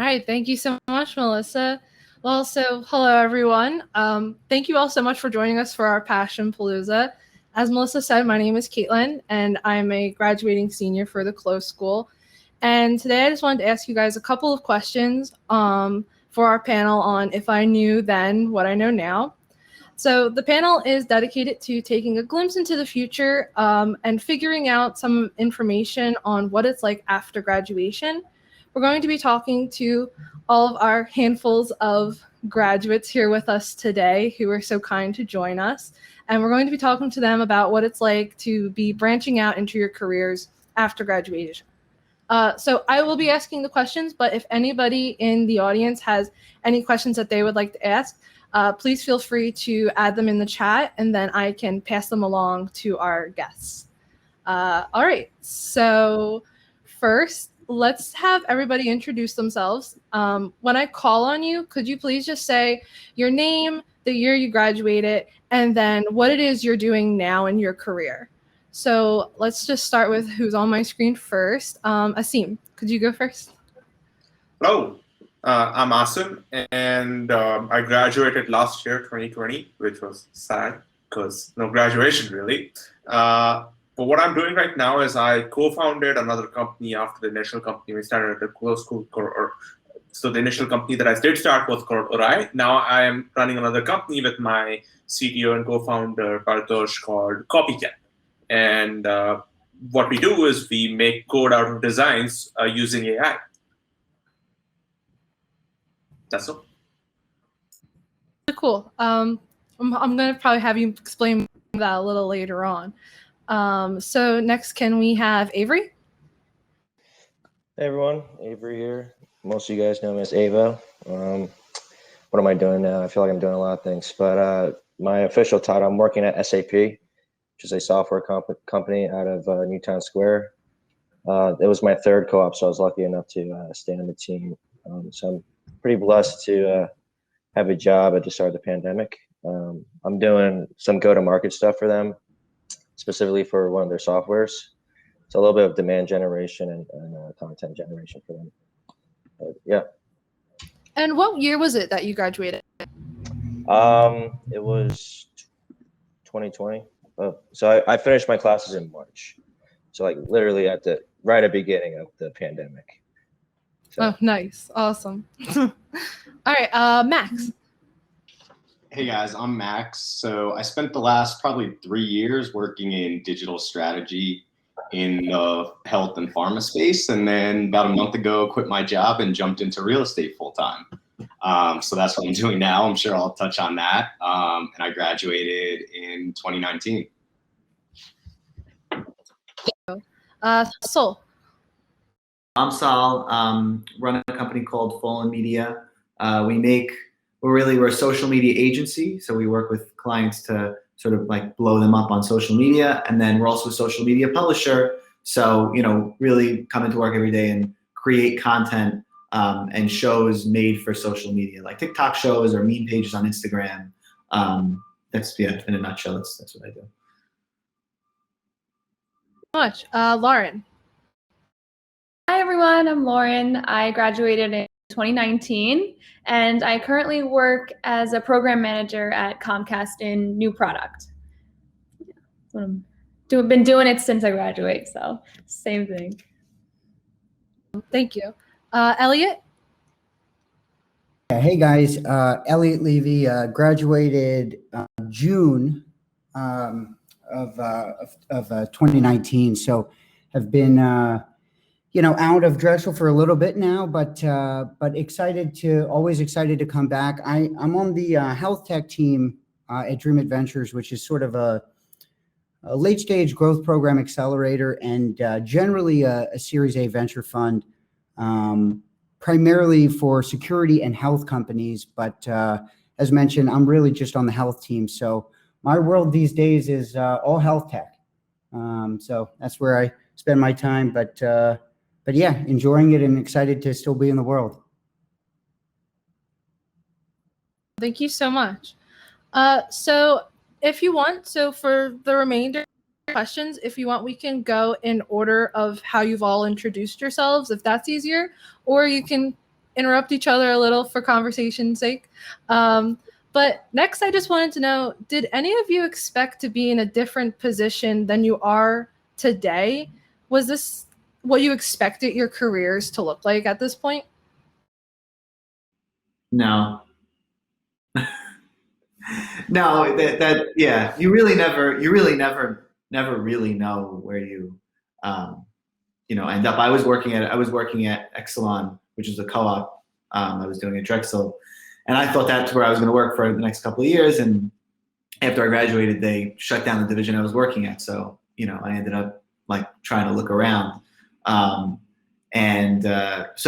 right, thank you so much, Melissa. Well, so hello everyone. Thank you all so much for joining us for our Passion Palooza. As Melissa said, my name is Caitlin, and I'm a graduating senior for the Close School. And today I just wanted to ask you guys a couple of questions for our panel on if I knew then what I know now. So the panel is dedicated to taking a glimpse into the future and figuring out some information on what it's like after graduation. We're going to be talking to all of our handfuls of graduates here with us today who are so kind to join us. And we're going to be talking to them about what it's like to be branching out into your careers after graduation. So I will be asking the questions, but if anybody in the audience has any questions that they would like to ask, please feel free to add them in the chat, and then I can pass them along to our guests. All right, so first, let's have everybody introduce themselves. When I call on you, could you please just say your name, the year you graduated, and then what it is you're doing now in your career? So let's just start with who's on my screen first. Asim, could you go first? Hello, I'm Asim, and I graduated last year, 2020, which was sad because no graduation really. But what I'm doing right now is I co-founded another company after the initial company we started at the Close School. So the initial company that I did start was called Orai. Now I am running another company with my CTO and co-founder Partosh called Copycat. And what we do is we make code out of designs using AI. That's all. Cool. I'm going to probably have you explain that a little later on. So next, can we have Avery? Hey everyone, Avery here. Most of you guys know me as Avo. What am I doing now? I feel like I'm doing a lot of things, but my official title, I'm working at SAP, which is a software company out of Newtown Square. It was my third co-op, so I was lucky enough to stay on the team. So I'm pretty blessed to have a job at the start of the pandemic. I'm doing some go-to-market stuff for them, specifically for one of their softwares. So a little bit of demand generation and content generation for them. But, yeah. And what year was it that you graduated? It was 2020. So I finished my classes in March. So like literally right at the beginning of the pandemic. So. Oh, nice. Awesome. All right, Max. Hey guys, I'm Max. So I spent the last probably 3 years working in digital strategy in the health and pharma space. And then about a month ago, quit my job and jumped into real estate full time. So that's what I'm doing now. I'm sure I'll touch on that. And I graduated in 2019. Sol. I'm Sal, run a company called Fallen Media. We're a social media agency. So we work with clients to sort of like blow them up on social media. And then we're also a social media publisher. So, really come into work every day and create content and shows made for social media, like TikTok shows or meme pages on Instagram. That's, in a nutshell, that's what I do. Much. Lauren. Hi everyone, I'm Lauren. I graduated in 2019 and I currently work as a program manager at Comcast in new product. Yeah, been doing it since I graduated, so same thing. Thank you. Elliot? Hey guys, Elliot Levy, graduated June of 2019, so have been out of Drexel for a little bit now, but always excited to come back. I'm on the health tech team at Dream Adventures, which is sort of a late stage growth program accelerator and generally a Series A venture fund, primarily for security and health companies. But as mentioned, I'm really just on the health team. So my world these days is all health tech. So that's where I spend my time. But yeah, enjoying it and excited to still be in the world. Thank you so much. So if you want, for the remainder of questions, if you want, we can go in order of how you've all introduced yourselves, if that's easier, or you can interrupt each other a little for conversation's sake. But next, I just wanted to know, did any of you expect to be in a different position than you are today? Was this what you expected your careers to look like at this point? No. No, yeah, you really never really know where you end up. I was working at Exelon, which is a co-op. I was doing at Drexel, and I thought that's where I was going to work for the next couple of years. And after I graduated, they shut down the division I was working at. So I ended up like trying to look around. So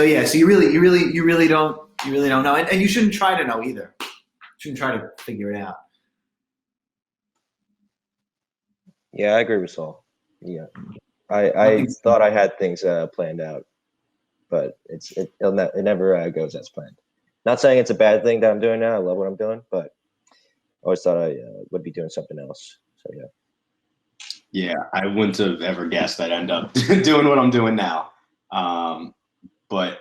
yeah, so you really don't know, and you shouldn't try to know either. You shouldn't try to figure it out. Yeah, I agree with Saul. Yeah, I thought I had things planned out, but it never goes as planned. Not saying it's a bad thing that I'm doing now. I love what I'm doing, but I always thought I would be doing something else. So yeah. Yeah, I wouldn't have ever guessed I'd end up doing what I'm doing now. But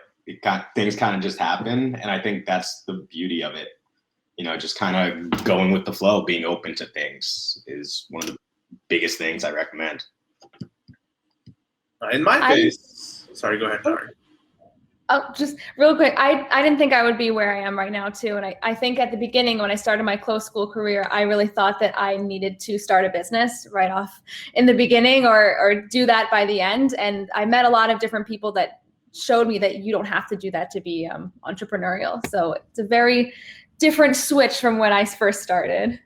things kind of just happen, and I think that's the beauty of it. Just kind of going with the flow, being open to things is one of the biggest things I recommend. In my case, sorry, go ahead, Lauren. Oh, just real quick, I didn't think I would be where I am right now too. And I think at the beginning when I started my close school career, I really thought that I needed to start a business right off in the beginning or do that by the end. And I met a lot of different people that showed me that you don't have to do that to be entrepreneurial. So it's a very different switch from when I first started.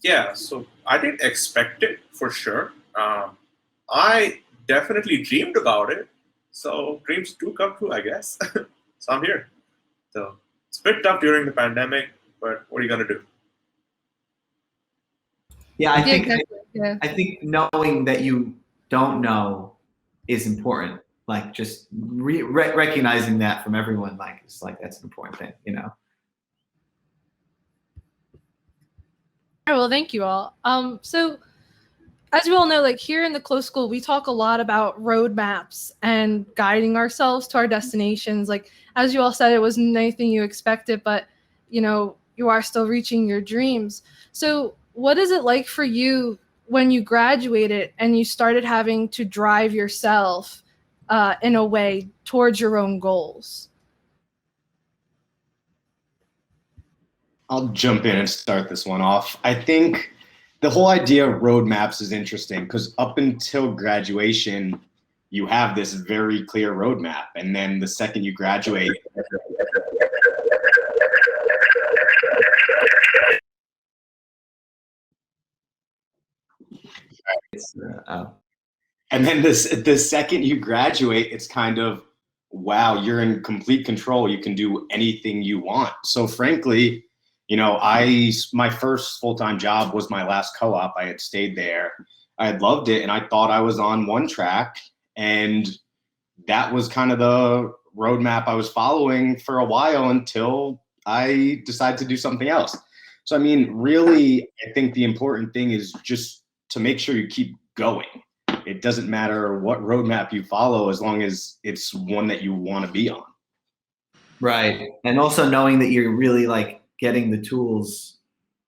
Yeah, so I didn't expect it for sure. I definitely dreamed about it. So dreams do come true, I guess. So I'm here. So it's a bit tough during the pandemic, but what are you gonna do? Yeah, I think exactly. Yeah. I think knowing that you don't know is important. Like just recognizing that from everyone, like it's like that's an important thing, All right, well, thank you all. So as you all know, like here in the close school, we talk a lot about roadmaps and guiding ourselves to our destinations. Like as you all said, it wasn't anything you expected, but you are still reaching your dreams. So what is it like for you when you graduated and you started having to drive yourself in a way towards your own goals? I'll jump in and start this one off. I think the whole idea of roadmaps is interesting because up until graduation, you have this very clear roadmap. And then the second you graduate, and then the second you graduate, it's kind of, wow, you're in complete control. You can do anything you want. So frankly, my first full-time job was my last co-op. I had stayed there. I had loved it, and I thought I was on one track, and that was kind of the roadmap I was following for a while until I decided to do something else. So, I mean, really, I think the important thing is just to make sure you keep going. It doesn't matter what roadmap you follow as long as it's one that you want to be on. Right. And also knowing that you're really like getting the tools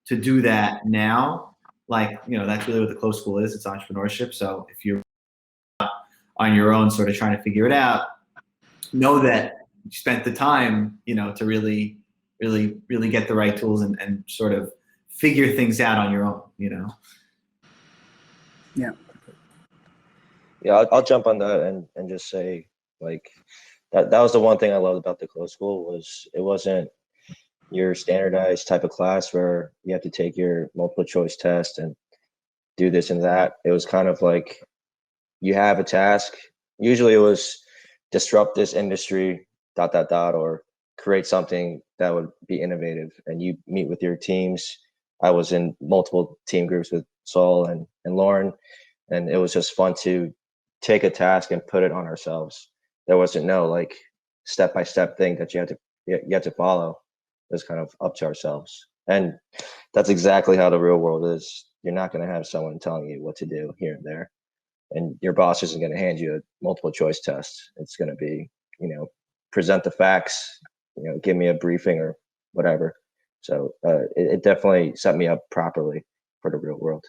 to do that now, like, that's really what the close school is. It's entrepreneurship. So if you're on your own sort of trying to figure it out, know that you spent the time, to really get the right tools and sort of figure things out on your own, Yeah. Yeah, I'll jump on that and just say like that was the one thing I loved about the close school was it wasn't your standardized type of class where you have to take your multiple choice test and do this and that. It was kind of like you have a task. Usually it was disrupt this industry, ... or create something that would be innovative. And you meet with your teams. I was in multiple team groups with Saul and Lauren, and it was just fun to take a task and put it on ourselves. There wasn't no like step-by-step thing that you had to follow. It was kind of up to ourselves. And that's exactly how the real world is. You're not going to have someone telling you what to do here and there. and your boss isn't going to hand you a multiple choice test. It's going to be, present the facts, give me a briefing or whatever. So it definitely set me up properly for the real world.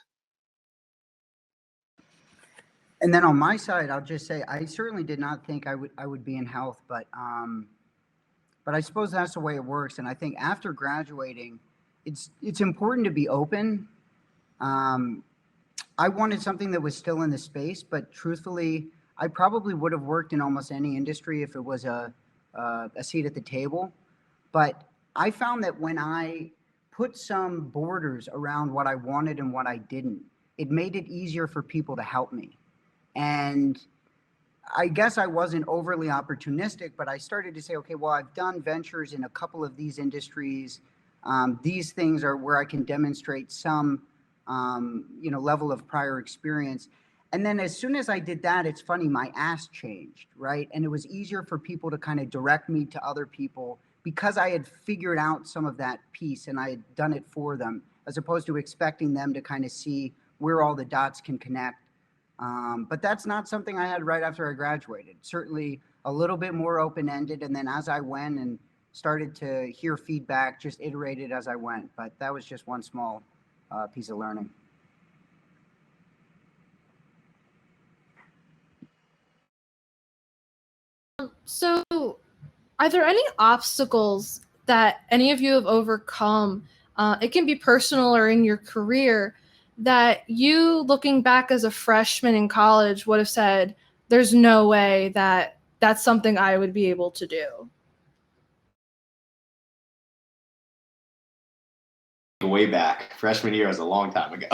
And then on my side, I'll just say I certainly did not think I would be in health, but I suppose that's the way it works. And I think after graduating, it's important to be open. I wanted something that was still in the space, but truthfully, I probably would have worked in almost any industry if it was a seat at the table. But I found that when I put some borders around what I wanted and what I didn't, it made it easier for people to help me. And I guess I wasn't overly opportunistic, but I started to say, okay, well, I've done ventures in a couple of these industries. These things are where I can demonstrate some, level of prior experience. And then as soon as I did that, it's funny, my ask changed, right? And it was easier for people to kind of direct me to other people because I had figured out some of that piece and I had done it for them, as opposed to expecting them to kind of see where all the dots can connect. But that's not something I had right after I graduated. Certainly a little bit more open-ended. And then as I went and started to hear feedback, just iterated as I went. But that was just one small piece of learning. So, are there any obstacles that any of you have overcome? It can be personal or in your career that you, looking back as a freshman in college, would have said, there's no way that that's something I would be able to do? Way back, freshman year was a long time ago.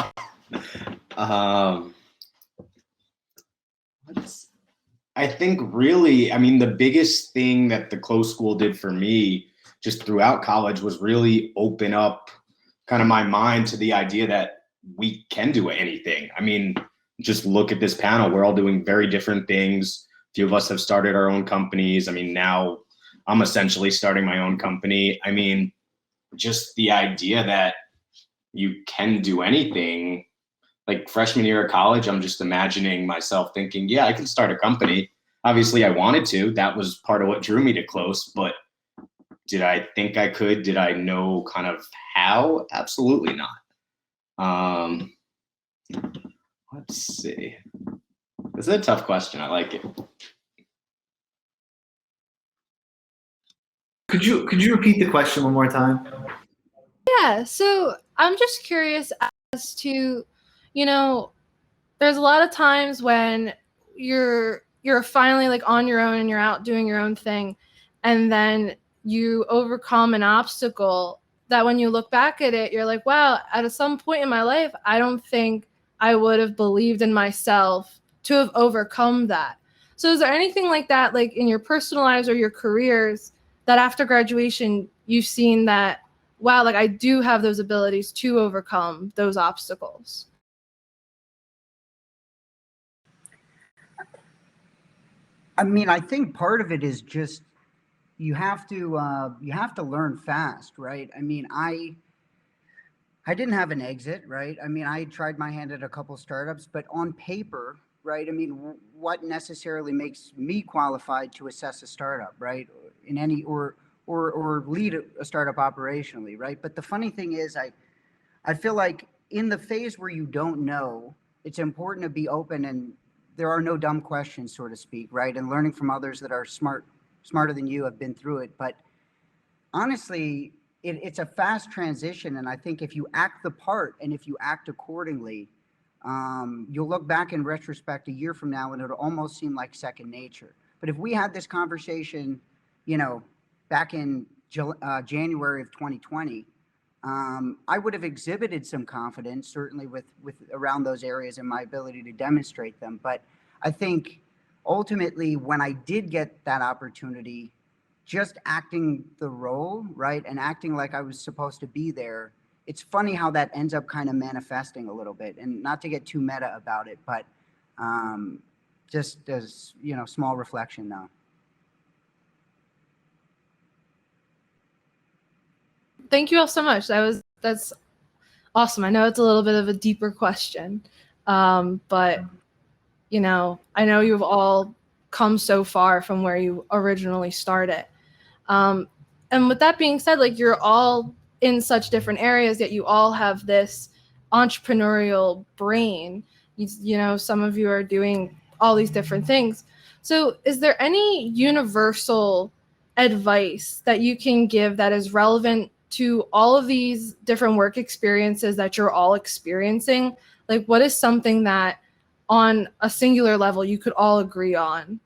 I think really, the biggest thing that the close school did for me just throughout college was really open up kind of my mind to the idea that we can do anything. Just look at this panel. We're all doing very different things. A few of us have started our own companies. Now I'm essentially starting my own company. Just the idea that you can do anything. Like freshman year of college, I'm just imagining myself thinking, yeah, I can start a company. Obviously I wanted to. That was part of what drew me to close, but did I think I could? Did I know kind of how? Absolutely not. Let's see. This is a tough question. I like it. Could you repeat the question one more time? Yeah, so I'm just curious as to, there's a lot of times when you're finally like on your own and you're out doing your own thing, and then you overcome an obstacle that when you look back at it, you're like, wow, at some point in my life, I don't think I would have believed in myself to have overcome that. So is there anything like that, like in your personal lives or your careers, that after graduation, you've seen that, wow, like I do have those abilities to overcome those obstacles? I think part of it is just you have to learn fast, right? I didn't have an exit, right? I tried my hand at a couple startups, but on paper, right? What necessarily makes me qualified to assess a startup, right? In any or lead a startup operationally, right? But the funny thing is, I feel like in the phase where you don't know, it's important to be open, and there are no dumb questions, so to speak, right? And learning from others that are smarter than you, have been through it. But honestly, it's a fast transition, and I think if you act the part and if you act accordingly, you'll look back in retrospect a year from now and it'll almost seem like second nature. But if we had this conversation, back in January of 2020, I would have exhibited some confidence, certainly with around those areas and my ability to demonstrate them. But I think ultimately, when I did get that opportunity, just acting the role, right, and acting like I was supposed to be there, it's funny how that ends up kind of manifesting a little bit. And not to get too meta about it, but just as, small reflection though. Thank you all so much. That's awesome. I know it's a little bit of a deeper question, but you know, I know you've all come so far from where you originally started. And with that being said, like you're all in such different areas, yet you all have this entrepreneurial brain. You know, some of you are doing all these different things. So is there any universal advice that you can give that is relevant to all of these different work experiences that you're all experiencing? Like, what is something that on a singular level you could all agree on,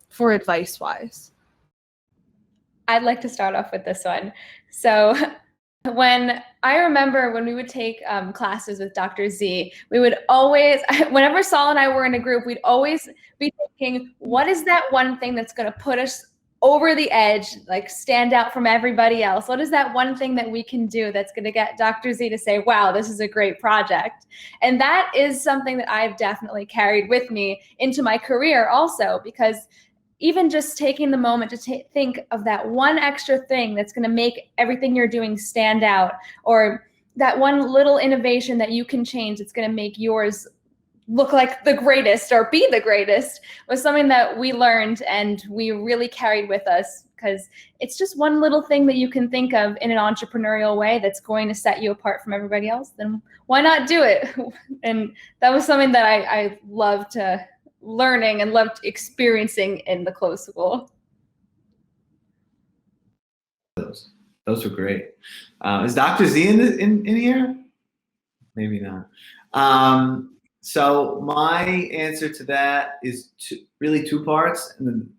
for advice wise? I'd like to start off with this one. So I remember when we would take classes with Dr. Z, we would always, whenever Saul and I were in a group, we'd always be thinking, what is that one thing that's going to put us over the edge, like stand out from everybody else? What is that one thing that we can do that's going to get Dr. Z to say, wow, this is a great project? And that is something that I've definitely carried with me into my career also, because even just taking the moment to think of that one extra thing that's going to make everything you're doing stand out, or that one little innovation that you can change that's going to make yours look like the greatest or be the greatest, was something that we learned and we really carried with us, because it's just one little thing that you can think of in an entrepreneurial way that's going to set you apart from everybody else. Then why not do it? And that was something that I loved learning and loved experiencing in the close school. Those were great. Is Dr. Z in here? Maybe not. So my answer to that is really two parts, and then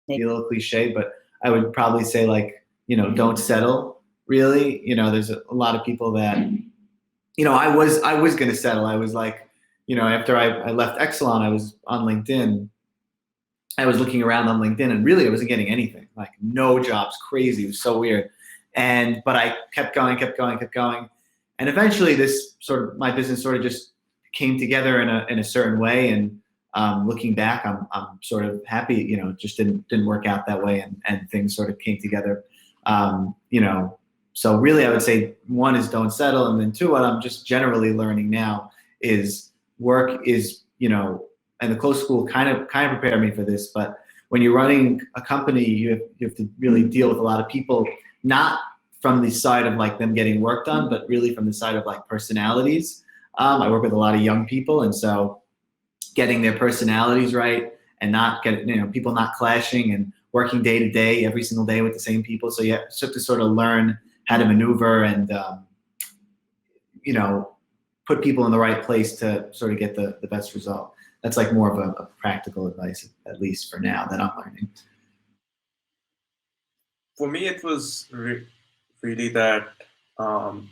be a little cliche, but I would probably say, like, you know, don't settle. Really, you know, there's a lot of people that, you know, I was gonna settle. I was like, you know, after I left Exelon, I was on LinkedIn. I was looking around on LinkedIn, and really I wasn't getting anything. Like, no jobs, crazy. It was so weird. But I kept going. And eventually my business sort of just came together in a certain way. And looking back, I'm sort of happy, you know, it just didn't work out that way, and things sort of came together. You know, so really I would say one is don't settle. And then two, what I'm just generally learning now is work is, you know, and the close school kind of prepared me for this, but when you're running a company, you have to really deal with a lot of people, not from the side of like them getting work done, but really from the side of like personalities. I work with a lot of young people, and so getting their personalities right and not getting, you know, people not clashing and working day to day, every single day with the same people. So you have to sort of learn how to maneuver and, you know, put people in the right place to sort of get the best result. That's like more of a practical advice, at least for now, that I'm learning. For me, it was really that an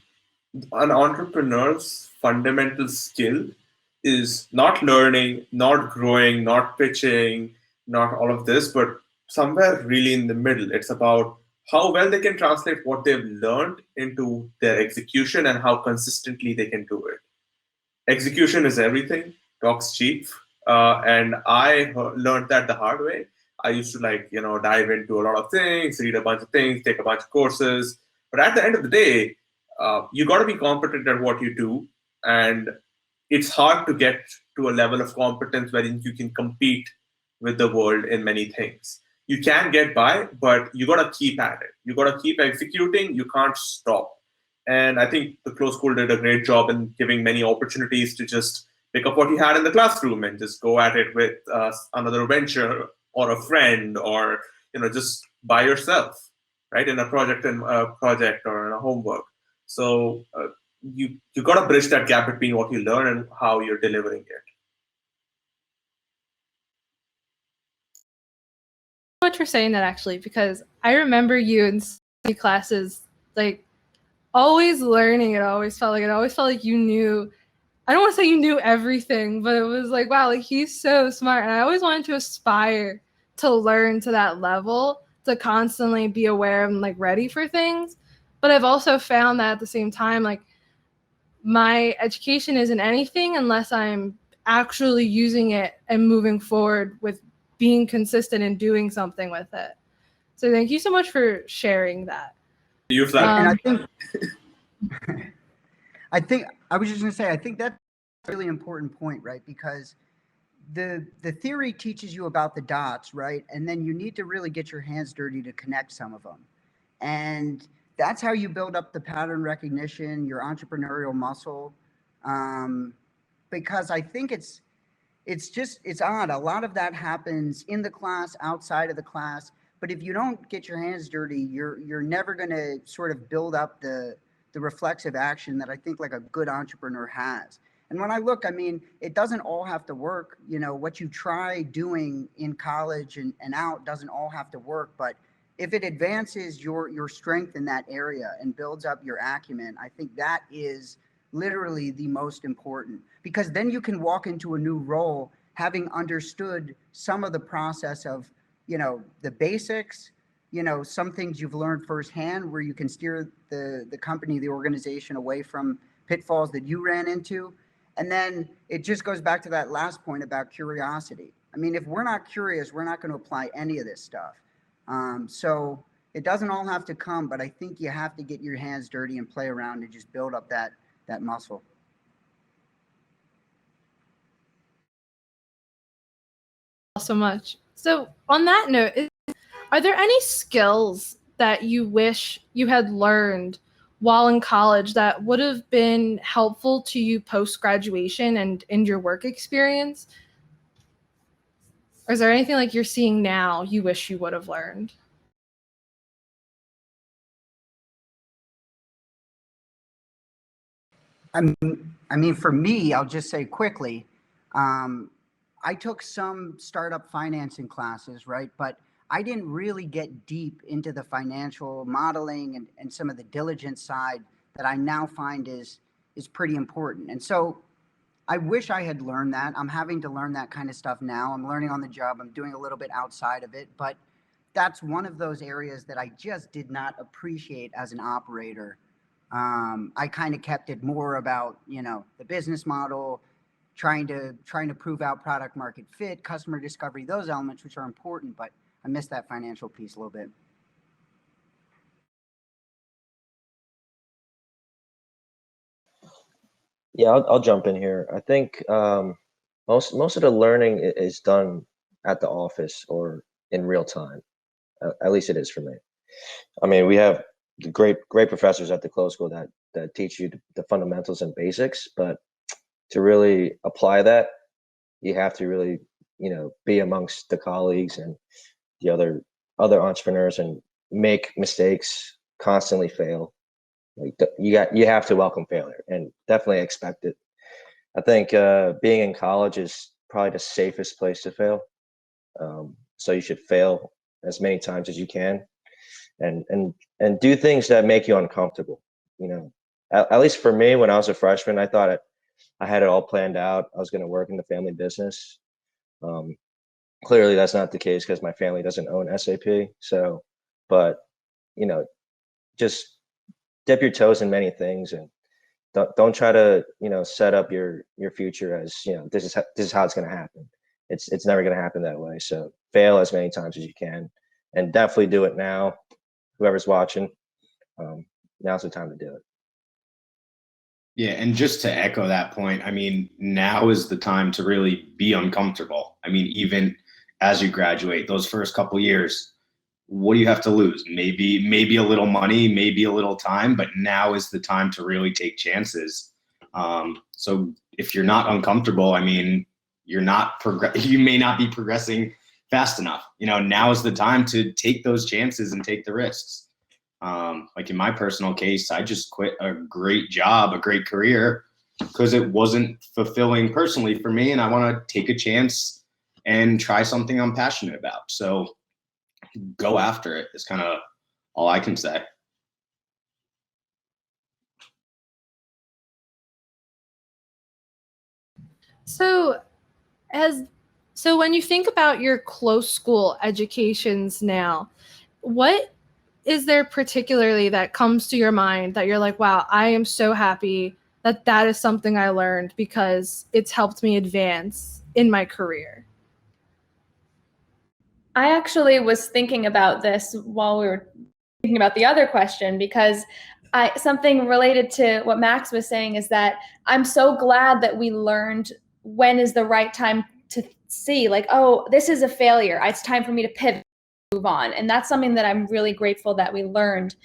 entrepreneur's fundamental skill is not learning, not growing, not pitching, not all of this, but somewhere really in the middle. It's about how well they can translate what they've learned into their execution and how consistently they can do it. Execution is everything. Talk's cheap. And I learned that the hard way. I used to, like, you know, dive into a lot of things, read a bunch of things, take a bunch of courses. But at the end of the day, you got to be competent at what you do. And it's hard to get to a level of competence wherein you can compete with the world in many things. You can get by, but you got to keep at it. You got to keep executing. You can't stop. And I think the close school did a great job in giving many opportunities to just pick up what you had in the classroom and just go at it with another venture or a friend, or, you know, just by yourself, right, in a project or in a homework. So you got to bridge that gap between what you learn and how you're delivering it. Much for saying that, actually, because I remember you in classes, like, always learning. It always felt like you knew. I don't want to say you knew everything, but it was like, wow, like, he's so smart. And I always wanted to aspire to learn to that level, to constantly be aware and like ready for things. But I've also found that at the same time, like, my education isn't anything unless I'm actually using it and moving forward with being consistent and doing something with it. So thank you so much for sharing that. And I think I was just gonna say, I think that's really important point, right? Because the theory teaches you about the dots, right? And then you need to really get your hands dirty to connect some of them. And that's how you build up the pattern recognition, your entrepreneurial muscle. Because I think it's odd. A lot of that happens in the class, outside of the class. But if you don't get your hands dirty, you're never going to sort of build up the reflexive action that I think like a good entrepreneur has. And when I look, I mean, it doesn't all have to work. You know, what you try doing in college and out doesn't all have to work. But if it advances your strength in that area and builds up your acumen, I think that is literally the most important, because then you can walk into a new role having understood some of the process of, you know, the basics, you know, some things you've learned firsthand where you can steer the company, the organization away from pitfalls that you ran into. And then it just goes back to that last point about curiosity. I mean, if we're not curious, we're not going to apply any of this stuff. So it doesn't all have to come, but I think you have to get your hands dirty and play around and just build up that muscle. So much. So on that note, are there any skills that you wish you had learned while in college that would have been helpful to you post-graduation and in your work experience? Or is there anything like you're seeing now you wish you would have learned? I mean, for me, I'll just say quickly, I took some startup financing classes, right? But I didn't really get deep into the financial modeling and some of the diligence side that I now find is pretty important. And so I wish I had learned that. I'm having to learn that kind of stuff now. I'm learning on the job. I'm doing a little bit outside of it, but that's one of those areas that I just did not appreciate as an operator. I kind of kept it more about, you know, the business model, trying to prove out product market fit, customer discovery, those elements, which are important, but I missed that financial piece a little bit. Yeah, I'll jump in here. I think most of the learning is done at the office or in real time. At least it is for me. I mean, we have great professors at the close school that teach you the fundamentals and basics, but to really apply that, you have to really, you know, be amongst the colleagues and the other entrepreneurs and make mistakes, constantly fail. Like you have to welcome failure and definitely expect it. I think being in college is probably the safest place to fail. So you should fail as many times as you can, and do things that make you uncomfortable. You know, at least for me, when I was a freshman, I thought I had it all planned out. I was going to work in the family business. Clearly, that's not the case because my family doesn't own SAP. So, but you know, just dip your toes in many things and don't try to, you know, set up your future as, you know, this is how it's going to happen. It's never going to happen that way. So fail as many times as you can, and definitely do it now. Whoever's watching, now's the time to do it. Yeah, and just to echo that point, I mean, now is the time to really be uncomfortable. I mean, even as you graduate, those first couple years, what do you have to lose? Maybe a little money, maybe a little time, but now is the time to really take chances. So if you're not uncomfortable, I mean, you may not be progressing fast enough. You know, now is the time to take those chances and take the risks. Like in my personal case, I just quit a great job, a great career, because it wasn't fulfilling personally for me, and I want to take a chance and try something I'm passionate about. So go after it is kind of all I can say. So when you think about your close school educations now, what is there particularly that comes to your mind that you're like, wow, I am so happy that is something I learned because it's helped me advance in my career? I actually was thinking about this while we were thinking about the other question, because Something related to what Max was saying is that I'm so glad that we learned when is the right time to see, like, oh, this is a failure. It's time for me to pivot, move on. And that's something that I'm really grateful that we learned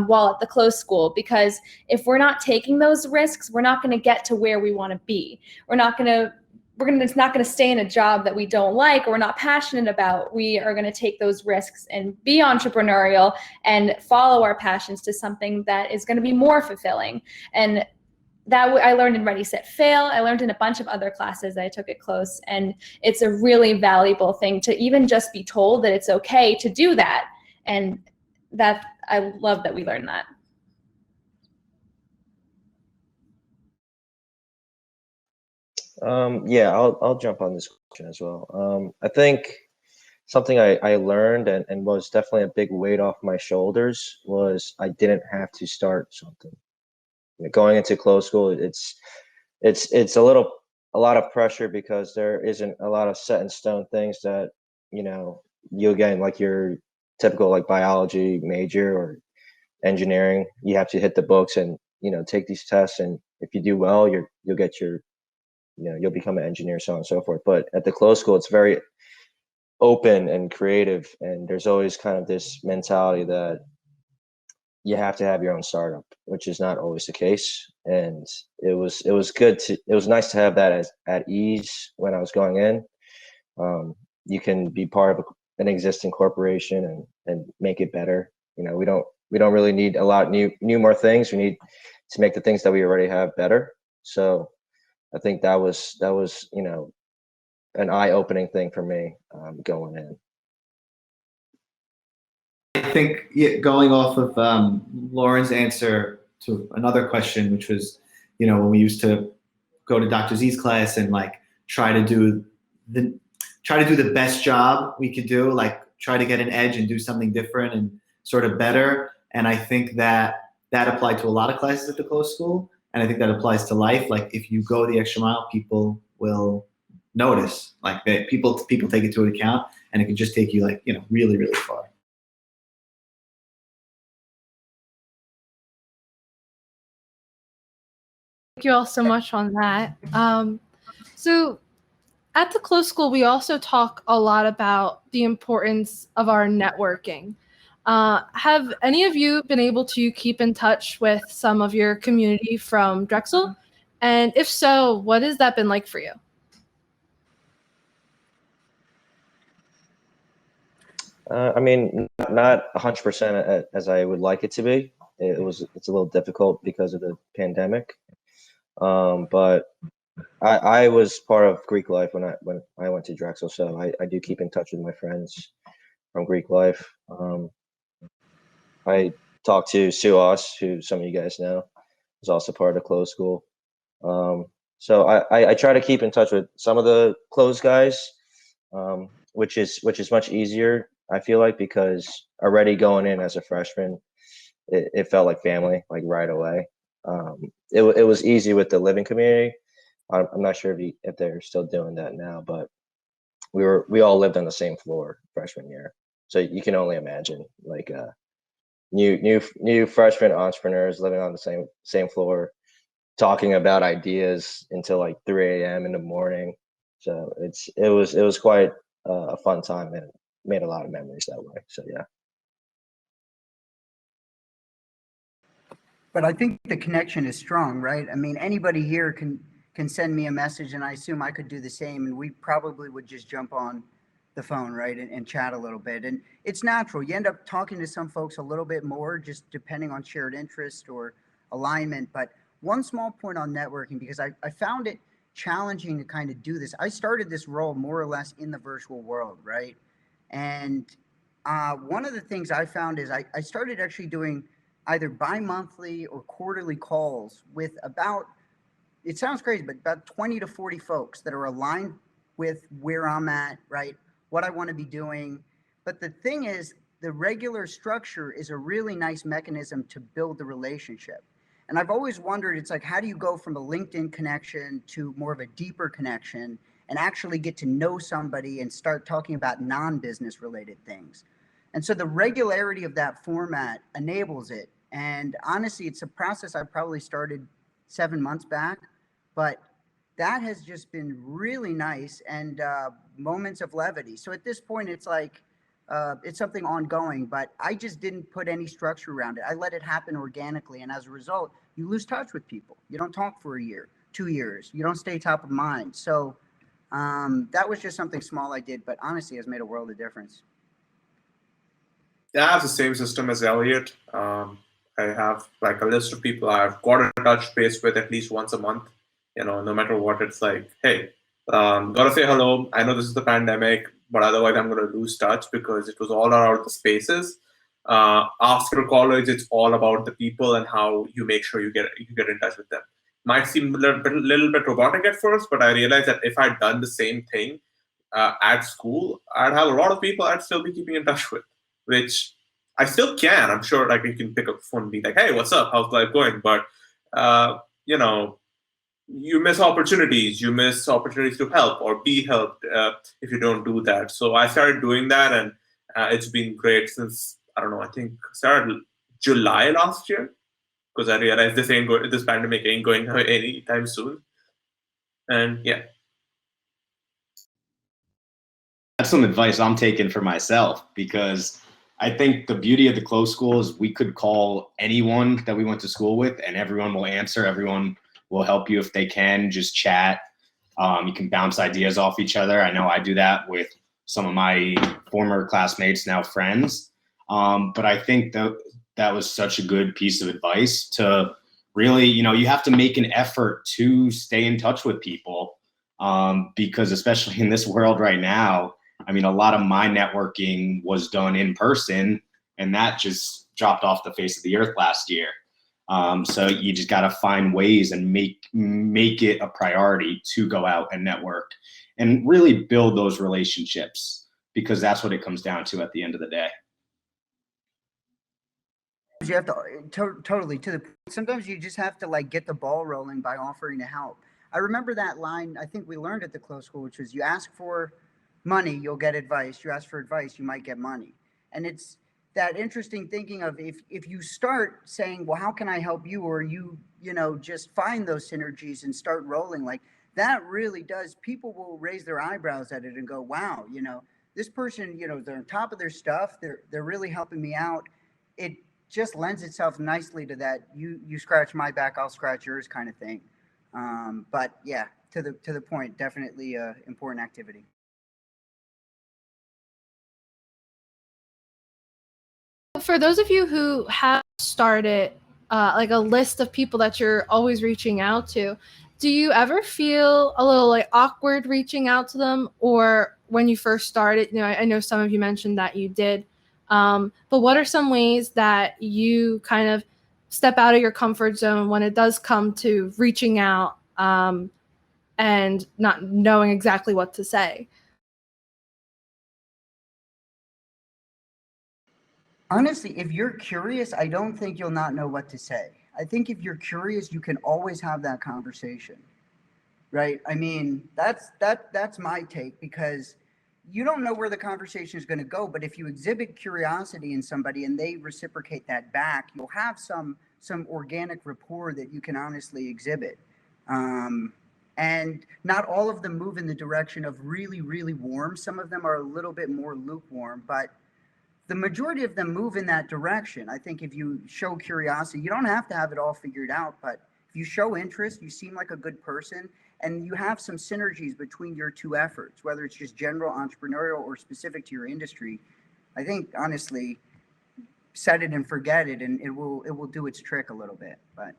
while at the close school, because if we're not taking those risks, we're not going to get to where we want to be. It's not going to stay in a job that we don't like or we're not passionate about. We are going to take those risks and be entrepreneurial and follow our passions to something that is going to be more fulfilling. And that I learned in Ready, Set, Fail. I learned in a bunch of other classes that I took at Close. And it's a really valuable thing to even just be told that it's okay to do that. And that I love that we learned that. Yeah, I'll jump on this question as well. I think something I learned and was definitely a big weight off my shoulders was I didn't have to start something. Going into close school, it's a lot of pressure because there isn't a lot of set in stone things that you again, like your typical like biology major or engineering, you have to hit the books and take these tests, and if you do well, you'll get your you'll become an engineer, so on and so forth. But at the close school, it's very open and creative, and there's always kind of this mentality that you have to have your own startup, which is not always the case. And it was nice to have that as at ease when I was going in. You can be part of an existing corporation and make it better. We don't really need a lot new more things. We need to make the things that we already have better. So I think that was an eye-opening thing for me going in. I think going off of Lauren's answer to another question, which was, when we used to go to Dr. Z's class and like try to do the best job we could do, like try to get an edge and do something different and sort of better. And I think that applied to a lot of classes at the close school. And I think that applies to life. Like if you go the extra mile, people will notice. Like people take it to account, and it can just take you like, really, really far. Thank you all so much on that. So at the close school, we also talk a lot about the importance of our networking. Have any of you been able to keep in touch with some of your community from Drexel? And if so, what has that been like for you? I mean, not 100% as I would like it to be. It's a little difficult because of the pandemic. But I was part of Greek life when I went to Drexel, so I do keep in touch with my friends from Greek life. I talked to Suos, who some of you guys know, is also part of the closed school. So I try to keep in touch with some of the closed guys, which is much easier, I feel like, because already going in as a freshman, it felt like family, like right away. It was easy with the living community. I'm not sure if they're still doing that now, but we all lived on the same floor freshman year, so you can only imagine like new freshman entrepreneurs living on the same floor, talking about ideas until like 3 a.m. in the morning. So it was quite a fun time and made a lot of memories that way. So yeah. But I think the connection is strong, right? I mean, anybody here can send me a message, and I assume I could do the same, and we probably would just jump on the phone, right, and chat a little bit. And it's natural. You end up talking to some folks a little bit more, just depending on shared interest or alignment. But one small point on networking, because I found it challenging to kind of do this. I started this role more or less in the virtual world, right? And one of the things I found is I started actually doing either bi-monthly or quarterly calls with about, it sounds crazy, but about 20 to 40 folks that are aligned with where I'm at, right? What I want to be doing. But the thing is, the regular structure is a really nice mechanism to build the relationship. And I've always wondered, it's like, how do you go from a LinkedIn connection to more of a deeper connection and actually get to know somebody and start talking about non-business related things? And so the regularity of that format enables it. And honestly, it's a process I probably started 7 months back, but that has just been really nice, and moments of levity. So at this point, it's like it's something ongoing, but I just didn't put any structure around it. I let it happen organically, and as a result, you lose touch with people. You don't talk for a year, 2 years. You don't stay top of mind. So that was just something small I did, but honestly, has made a world of difference. Yeah, I have the same system as Elliot. I have like a list of people I've got to touch base with at least once a month. No matter what, it's like, hey, gotta say hello. I know this is the pandemic, but otherwise I'm gonna lose touch because it was all about the spaces. After college, it's all about the people and how you make sure you get in touch with them. Might seem a little bit robotic at first, but I realized that if I'd done the same thing at school, I'd have a lot of people I'd still be keeping in touch with, which I still can. I'm sure like you can pick up the phone and be like, hey, what's up? How's life going? But you miss opportunities. You miss opportunities to help or be helped if you don't do that. So I started doing that, and it's been great since, I don't know, I think started July last year, because I realized this pandemic ain't going away anytime soon. And yeah. That's some advice I'm taking for myself, because I think the beauty of the closed school is we could call anyone that we went to school with and everyone will answer. Everyone will help you if they can. Just chat. You can bounce ideas off each other. I know I do that with some of my former classmates, now friends. But I think that was such a good piece of advice to really, you have to make an effort to stay in touch with people, because especially in this world right now, I mean, a lot of my networking was done in person, and that just dropped off the face of the earth last year. So you just got to find ways and make it a priority to go out and network and really build those relationships, because that's what it comes down to at the end of the day. You have to totally to the point. Sometimes you just have to like get the ball rolling by offering to help. I remember that line I think we learned at the close school, which was you ask for money, you'll get advice. You ask for advice, you might get money. And it's that interesting thinking of if you start saying, well, how can I help you? Or you just find those synergies and start rolling, like that really does, people will raise their eyebrows at it and go, wow, this person, they're on top of their stuff. They're really helping me out. It just lends itself nicely to that you scratch my back, I'll scratch yours kind of thing. But yeah, to the point, definitely important activity. For those of you who have started like a list of people that you're always reaching out to, do you ever feel a little like awkward reaching out to them? Or when you first started, I know some of you mentioned that you did, but what are some ways that you kind of step out of your comfort zone when it does come to reaching out and not knowing exactly what to say? Honestly, if you're curious, I don't think you'll not know what to say. I think if you're curious, you can always have that conversation, right? I mean, that's my take, because you don't know where the conversation is going to go. But if you exhibit curiosity in somebody and they reciprocate that back, you'll have some organic rapport that you can honestly exhibit. And not all of them move in the direction of really, really warm. Some of them are a little bit more lukewarm, but the majority of them move in that direction. I think if you show curiosity, you don't have to have it all figured out, but if you show interest, you seem like a good person, and you have some synergies between your two efforts, whether it's just general entrepreneurial or specific to your industry, I think honestly, set it and forget it, and it will do its trick a little bit. But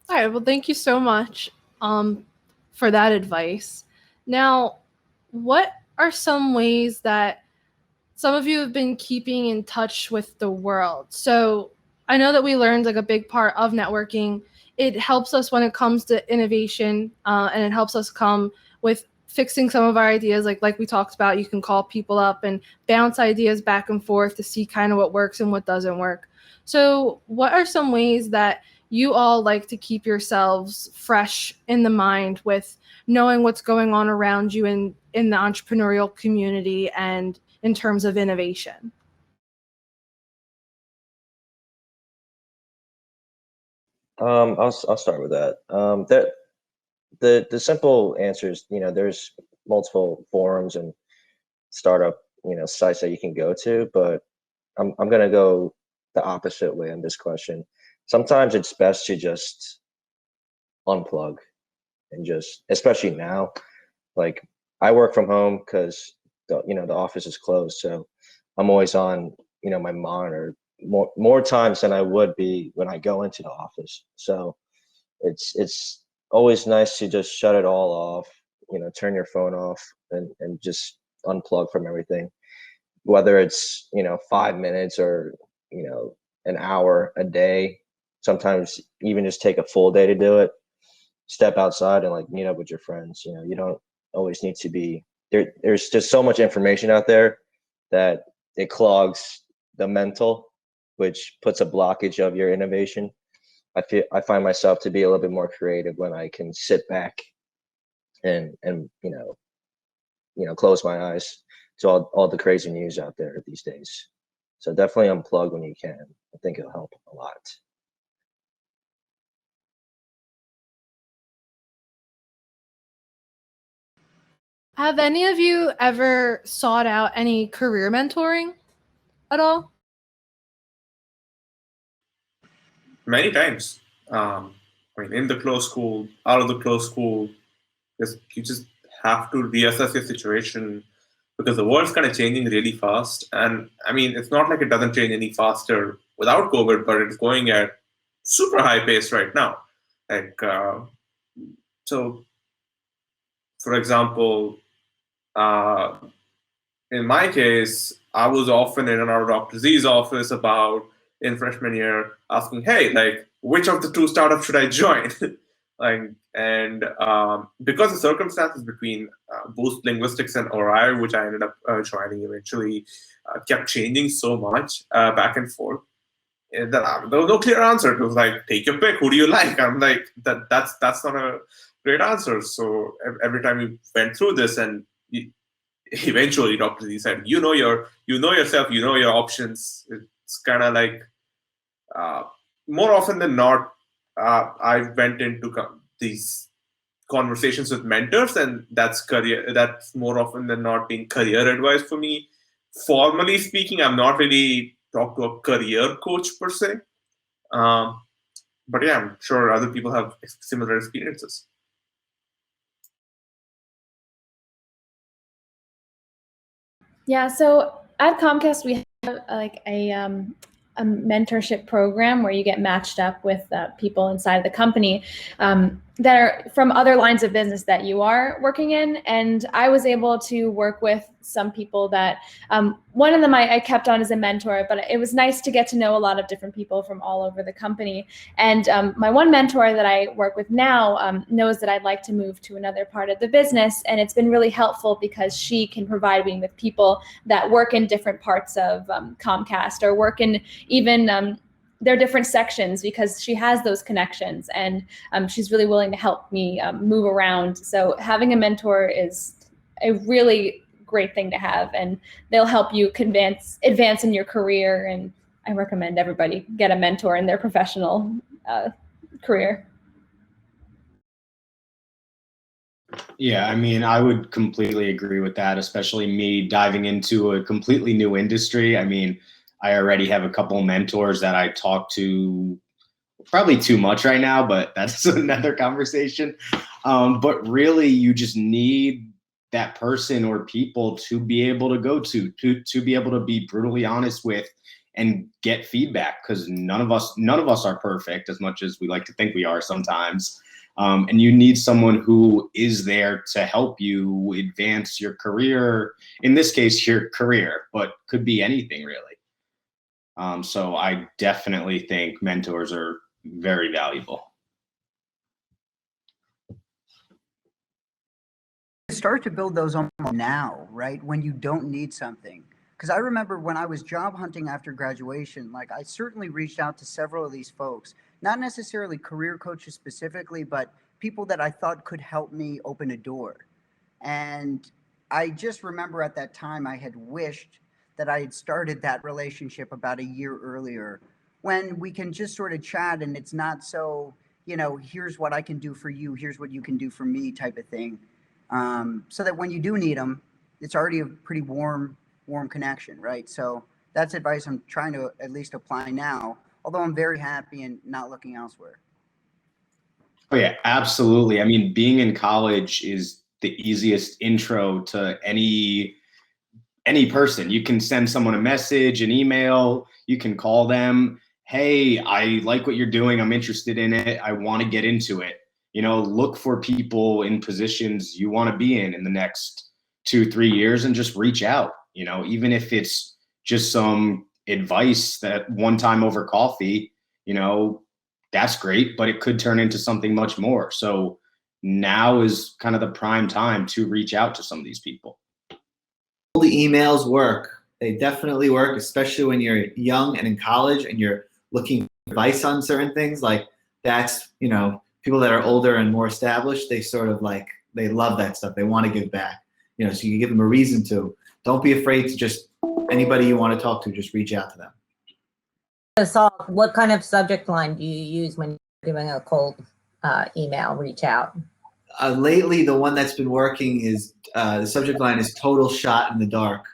all right, well, thank you so much for that advice. Now, what are some ways that some of you have been keeping in touch with the world? So I know that we learned like a big part of networking. It helps us when it comes to innovation, and it helps us come with fixing some of our ideas. Like we talked about, you can call people up and bounce ideas back and forth to see kind of what works and what doesn't work. So what are some ways that you all like to keep yourselves fresh in the mind with knowing what's going on around you in the entrepreneurial community, and in terms of innovation? I'll start with that. The simple answer is, there's multiple forums and startup, sites that you can go to, but I'm gonna go the opposite way on this question. Sometimes it's best to just unplug and just, especially now, like I work from home because the office is closed, so I'm always on my monitor more times than I would be when I go into the office. So it's always nice to just shut it all off, turn your phone off and just unplug from everything, whether it's 5 minutes or an hour a day. Sometimes even just take a full day to do it. Step outside and like meet up with your friends. You don't always need to be there. There's just so much information out there that it clogs the mental, which puts a blockage of your innovation. I find myself to be a little bit more creative when I can sit back and close my eyes to all the crazy news out there these days. So definitely unplug when you can. I think it'll help a lot. Have any of you ever sought out any career mentoring at all? Many times. In the close school, out of the close school, you just have to reassess your situation because the world's kind of changing really fast. And I mean, it's not like it doesn't change any faster without COVID, but it's going at super high pace right now. So, for example, in my case, I was often in and out of Dr. Z's office in freshman year asking, hey, like, which of the two startups should I join? Because the circumstances between Boost Linguistics and Ori, which I ended up joining eventually, kept changing so much back and forth, that there was no clear answer. It was like, take your pick. Who do you like? I'm like, that's not a great answer. So every time we went through this, and eventually Dr. Z said, you know yourself, you know your options. It's kind of like more often than not, I went into these conversations with mentors, and that's more often than not being career advice for me. Formally speaking, I'm not really talked to a career coach per se. But yeah, I'm sure other people have similar experiences. Yeah, so at Comcast, we have like a mentorship program where you get matched up with people inside the company that are from other lines of business that you are working in. And I was able to work with some people that one of them I kept on as a mentor, but it was nice to get to know a lot of different people from all over the company. And my one mentor that I work with now knows that I'd like to move to another part of the business. And it's been really helpful because she can provide me with people that work in different parts of Comcast or work in even their different sections, because she has those connections, and she's really willing to help me move around. So having a mentor is a really great thing to have, and they'll help you advance in your career. And I recommend everybody get a mentor in their professional career. Yeah, I mean, I would completely agree with that, especially me diving into a completely new industry. I mean, I already have a couple mentors that I talk to, probably too much right now, but that's another conversation. But really, you just need that person or people to be able to go to be able to be brutally honest with and get feedback, because none of us are perfect, as much as we like to think we are sometimes. And you need someone who is there to help you advance your career. In this case, your career, but could be anything really. So I definitely think mentors are very valuable. Start to build those on now, right? When you don't need something. Because I remember when I was job hunting after graduation, like I certainly reached out to several of these folks, not necessarily career coaches specifically, but people that I thought could help me open a door. And I just remember at that time I had wished that I had started that relationship about a year earlier, when we can just sort of chat and it's not so, here's what I can do for you, here's what you can do for me type of thing. So that when you do need them, it's already a pretty warm connection, right? So that's advice I'm trying to at least apply now, although I'm very happy and not looking elsewhere. Oh yeah, absolutely. I mean, being in college is the easiest intro to any person. You can send someone a message, an email, you can call them, hey, I like what you're doing, I'm interested in it, I want to get into it. Look for people in positions you want to be in the next 2-3 years and just reach out. Even if it's just some advice that one time over coffee, that's great, but it could turn into something much more. So now is kind of the prime time to reach out to some of these people. The emails work. They definitely work, especially when you're young and in college and you're looking for advice on certain things. Like that's, people that are older and more established, they sort of they love that stuff. They want to give back, so you give them a reason to. Don't be afraid to just, anybody you want to talk to, just reach out to them. Saul, what kind of subject line do you use when you're doing a cold email reach out? Lately, the one that's been working is the subject line is total shot in the dark.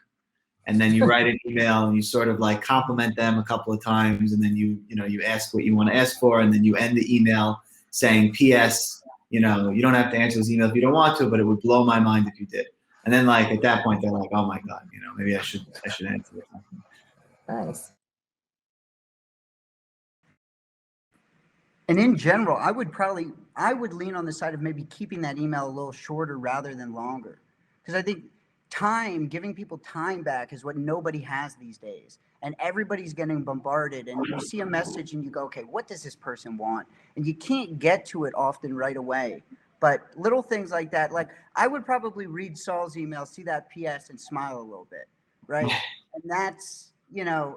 And then you write an email and you sort of compliment them a couple of times. And then you ask what you want to ask for. And then you end the email saying, P.S., you don't have to answer this email if you don't want to, but it would blow my mind if you did. And then at that point, they're like, oh my God, maybe I should answer this. Nice. And in general, I would lean on the side of maybe keeping that email a little shorter rather than longer. Because I think giving people time back is what nobody has these days. And everybody's getting bombarded. And you see a message and you go, okay, what does this person want? And you can't get to it often right away. But little things like that, I would probably read Saul's email, see that PS and smile a little bit, right? And that's,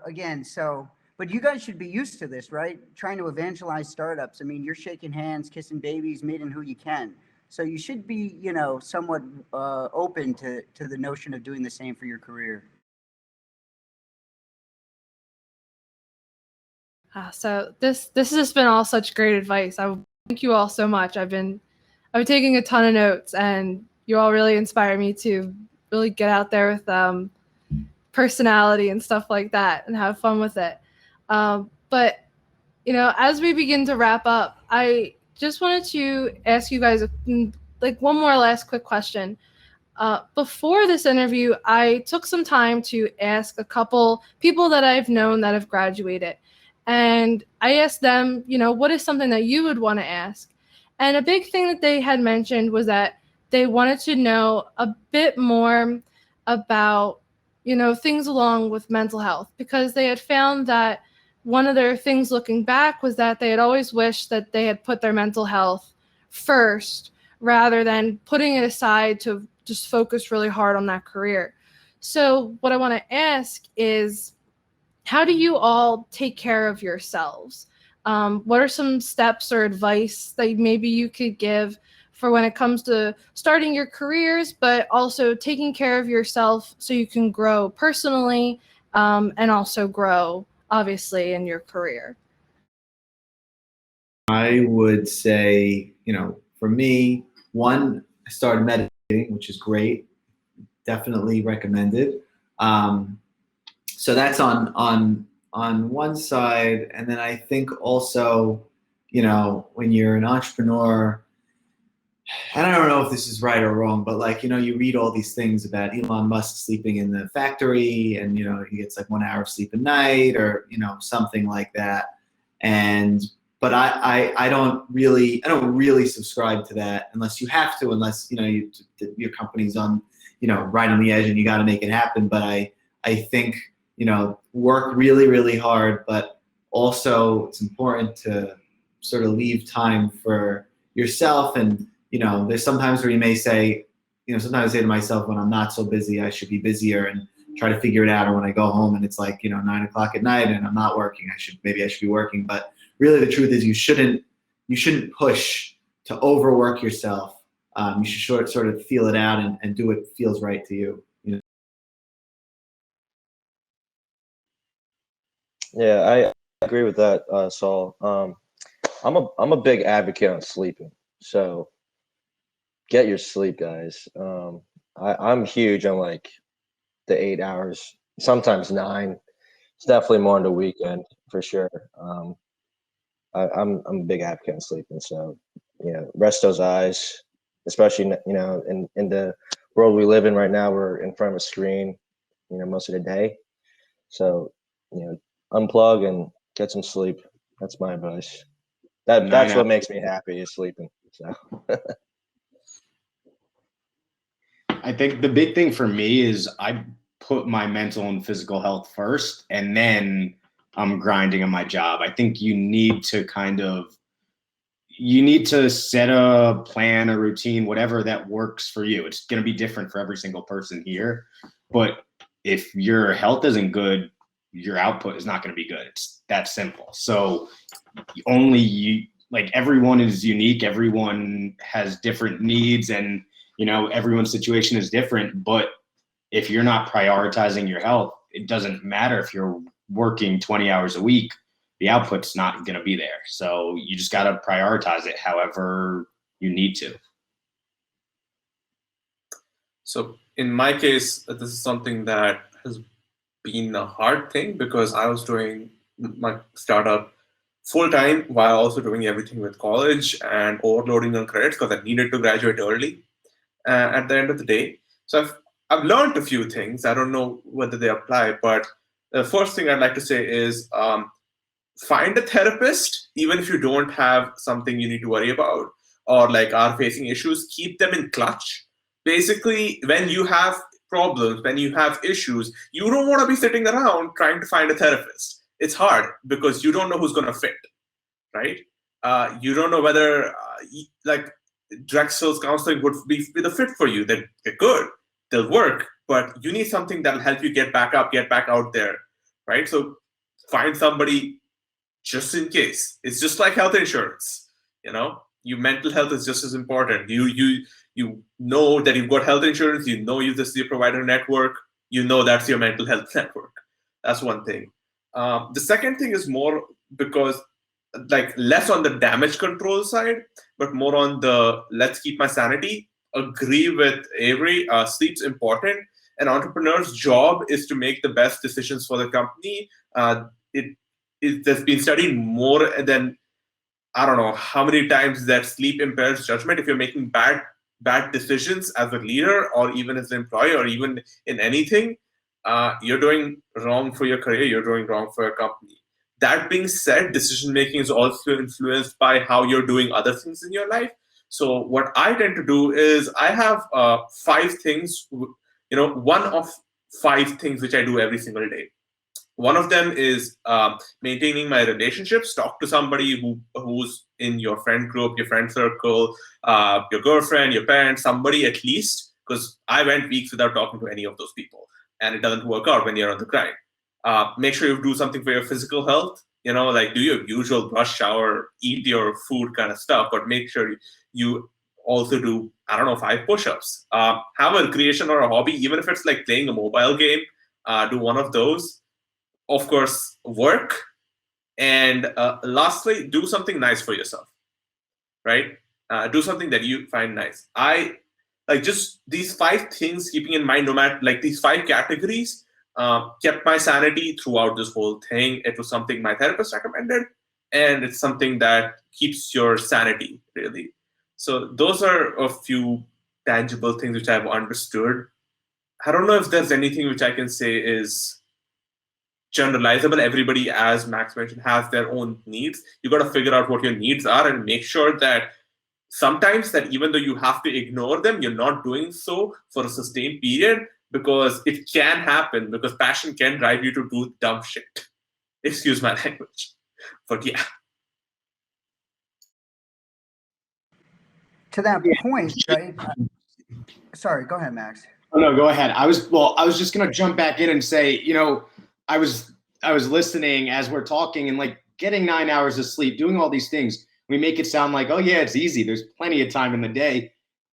again, so... But you guys should be used to this, right? Trying to evangelize startups. I mean, you're shaking hands, kissing babies, meeting who you can. So you should be, somewhat open to the notion of doing the same for your career. So this has just been all such great advice. Thank you all so much. I've been taking a ton of notes, and you all really inspire me to really get out there with personality and stuff like that and have fun with it. But, as we begin to wrap up, I just wanted to ask you guys one more last quick question. Before this interview, I took some time to ask a couple people that I've known that have graduated. And I asked them, what is something that you would want to ask? And a big thing that they had mentioned was that they wanted to know a bit more about, things along with mental health, because they had found that one of their things looking back was that they had always wished that they had put their mental health first rather than putting it aside to just focus really hard on that career. So what I want to ask is, how do you all take care of yourselves? What are some steps or advice that maybe you could give for when it comes to starting your careers, but also taking care of yourself so you can grow personally and also grow, obviously, in your career? I would say, for me, one, I started meditating, which is great. Definitely recommended. So that's on one side. And then I think also, when you're an entrepreneur, and I don't know if this is right or wrong, but you read all these things about Elon Musk sleeping in the factory and, he gets 1 hour of sleep a night or, something like that. But I don't really subscribe to that unless you have to, unless, your company's on, right on the edge and you got to make it happen. But I think, work really, really hard, but also it's important to sort of leave time for yourself. And, there's sometimes where you may say, sometimes I say to myself, when I'm not so busy, I should be busier and try to figure it out. Or when I go home and it's 9 o'clock at night and I'm not working, I should be working. But really the truth is you shouldn't push to overwork yourself. you should sort of feel it out and do what feels right to you. Yeah, I agree with that, Saul. I'm a big advocate on sleeping. So get your sleep, guys. I'm huge on like the 8 hours, sometimes 9. It's definitely more on the weekend for sure. I'm a big advocate on sleeping. So rest those eyes, especially in the world we live in right now. We're in front of a screen, most of the day. So unplug and get some sleep. That's my advice. That's what makes me happy is sleeping. So I think the big thing for me is I put my mental and physical health first, and then I'm grinding on my job. I think you need to set a plan, a routine, whatever that works for you. It's going to be different for every single person here. But if your health isn't good, your output is not going to be good. It's that simple. So everyone is unique. Everyone has different needs, and everyone's situation is different. But if you're not prioritizing your health, it doesn't matter if you're working 20 hours a week, the output's not going to be there. So you just got to prioritize it however you need to. So in my case, this is something that has been a hard thing because I was doing my startup full time while also doing everything with college and overloading on credits because I needed to graduate early at the end of the day. So I've learned a few things. I don't know whether they apply, but the first thing I'd like to say is find a therapist, even if you don't have something you need to worry about or like are facing issues, keep them in clutch. Basically, when you have problems, when you have issues, you don't want to be sitting around trying to find a therapist. It's hard because you don't know who's going to fit, right? You don't know whether like Drexel's counseling would be the fit for you. They're good, they'll work, but you need something that'll help you get back up, get back out there, right? So find somebody just in case. It's just like health insurance. Your mental health is just as important. You know that you've got health insurance. You know you this is your provider network. You know that's your mental health network. That's one thing. The second thing is more because like less on the damage control side, but more on the let's keep my sanity. Agree with Avery. Sleep's important. An entrepreneur's job is to make the best decisions for the company. There's been studied more than I don't know how many times that sleep impairs judgment. If you're making bad decisions as a leader or even as an employee or even in anything, you're doing wrong for your career, you're doing wrong for your company. That being said, decision making is also influenced by how you're doing other things in your life. So what I tend to do is I have 5 things, one of 5 things which I do every single day. One of them is maintaining my relationships. Talk to somebody who's in your friend group, your friend circle, your girlfriend, your parents, somebody at least, because I went weeks without talking to any of those people. And it doesn't work out when you're on the grind. Make sure you do something for your physical health. Like do your usual brush, shower, eat your food kind of stuff, but make sure you also do, 5 push-ups. Have a recreation or a hobby, even if it's like playing a mobile game, do one of those. Of course, work. And lastly, do something nice for yourself, right? Do something that you find nice. I like just these 5 things, keeping in mind, no matter like these 5 categories, kept my sanity throughout this whole thing. It was something my therapist recommended, and it's something that keeps your sanity, really. So those are a few tangible things which I've understood. I don't know if there's anything which I can say is generalizable. Everybody, as Max mentioned, has their own needs. You got to figure out what your needs are and make sure that sometimes that even though you have to ignore them, you're not doing so for a sustained period, because it can happen, because passion can drive you to do dumb shit. Excuse my language. But yeah. To that point, right? Sorry, go ahead, Max. Oh, no, go ahead. I was just gonna jump back in and say, I was listening as we're talking, and like getting 9 hours of sleep, doing all these things, we make it sound like, oh yeah, it's easy. There's plenty of time in the day.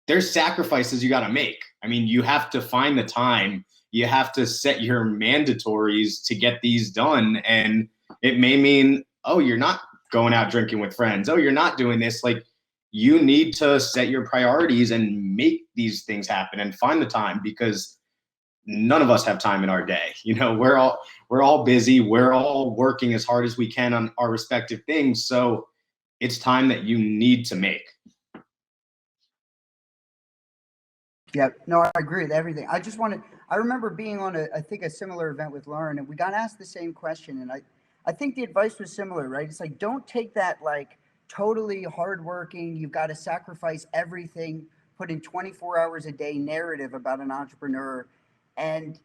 there's sacrifices you got to make. I mean, you have to find the time, you have to set your mandatories to get these done. And it may mean, oh, you're not going out drinking with friends. Oh, you're not doing this. Like, you need to set your priorities and make these things happen and find the time, because none of us have time in our day. You know, we're all busy. We're all working as hard as we can on our respective things. So it's time that you need to make. Yeah, no, I agree with everything. I remember being on I think a similar event with Lauren, and we got asked the same question. And I think the advice was similar, right? It's like, don't take that like totally hardworking, you've got to sacrifice everything, put in 24 hours a day narrative about an entrepreneur. And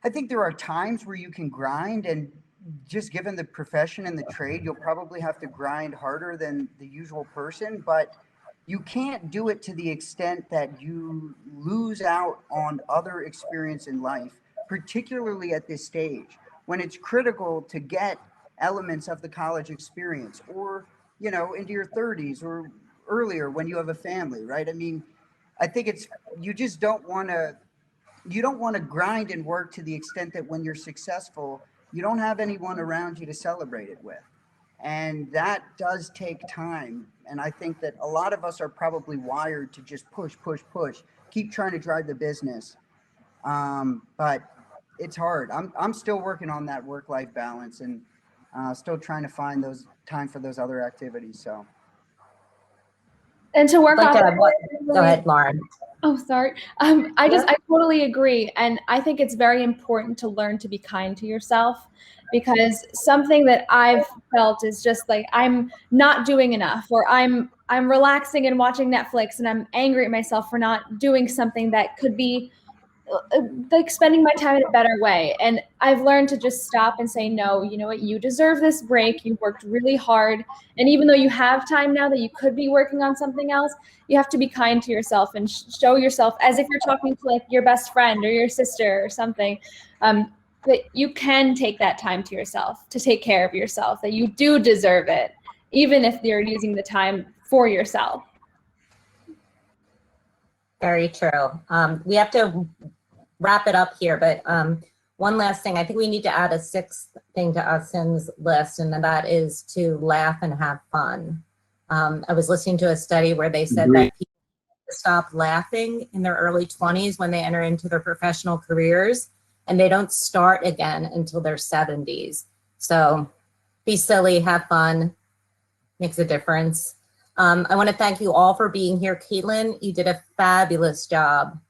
I think there are times where you can grind, and just given the profession and the trade, you'll probably have to grind harder than the usual person, but you can't do it to the extent that you lose out on other experience in life, particularly at this stage when it's critical to get elements of the college experience, or, you know, into your 30s or earlier when you have a family, right? I mean, I think you just don't want to grind and work to the extent that when you're successful, you don't have anyone around you to celebrate it with. And that does take time. And I think that a lot of us are probably wired to just push, keep trying to drive the business. But it's hard. I'm still working on that work-life balance, and still trying to find those time for those other activities. So. And to work Like, on go ahead, Lauren. Oh, sorry. I totally agree. And I think it's very important to learn to be kind to yourself, because something that I've felt is just like, I'm not doing enough, or I'm relaxing and watching Netflix and I'm angry at myself for not doing something that could be like spending my time in a better way. And I've learned to just stop and say, no, you know what, you deserve this break. You worked really hard. And even though you have time now that you could be working on something else, you have to be kind to yourself and show yourself, as if you're talking to like your best friend or your sister or something, that you can take that time to yourself, to take care of yourself, that you do deserve it, even if you're using the time for yourself. Very true. We have to wrap it up here, but one last thing. I think we need to add a sixth thing to Asim's list, and that is to laugh and have fun. I was listening to a study where they said that people stop laughing in their early 20s when they enter into their professional careers, and they don't start again until their 70s. So be silly, have fun, makes a difference. I want to thank you all for being here. Caitlin, you did a fabulous job